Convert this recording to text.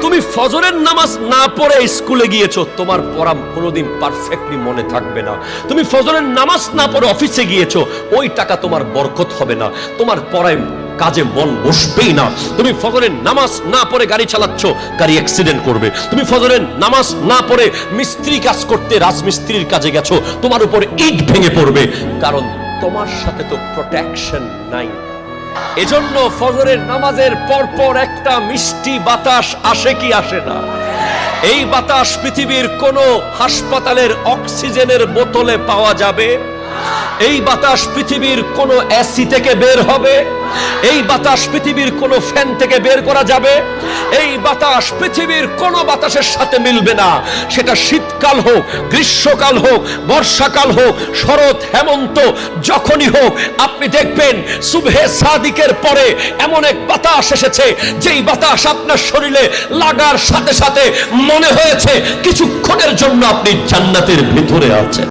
তুমি ফজরের নামাজ না পড়ে স্কুলে গিয়েছো, তোমার পড়া কোনোদিন পারফেক্টলি মনে থাকবে না। তুমি ফজরের নামাজ না পড়ে অফিসে গিয়েছো, ওই টাকা তোমার বরকত হবে না, তোমার পড়ায় কাজে মন বসবেই না। তুমি ফজরের নামাজ না পড়ে গাড়ি চালাচ্ছ, গাড়ি অ্যাক্সিডেন্ট করবে। তুমি ফজরের নামাজ না পড়ে মিস্ত্রি কাজ করতে রাজমিস্ত্রির কাজে গেছো, তোমার উপর ইট ভেঙে পড়বে, কারণ তোমার সাথে তো প্রোটেকশন নাই। এজন্য ফজরের নামাজের পরপর একটা মিষ্টি বাতাস আসে কি আসে না? এই বাতাস পৃথিবীর কোন হাসপাতালের অক্সিজেনের বোতলে পাওয়া যাবে? এই বাতাস পৃথিবীর কোন এসি থেকে বের হবে? এই বাতাস পৃথিবীর কোন ফ্যান থেকে বের করা যাবে? এই বাতাস পৃথিবীর কোন বাতাসের সাথে মিলবে না। সেটা শীতকাল হোক, গ্রীষ্মকাল হোক, বর্ষাকাল হোক, শরৎ, হেমন্ত, যখনই হোক, আপনি দেখবেন সুবহে সাদিকের পরে এমন এক বাতাস এসেছে, যেই বাতাস আপনার শরীরে লাগার সাথে সাথে মনে হয়েছে কিছুক্ষণের জন্য আপনি জান্নাতের ভিতরে আছেন।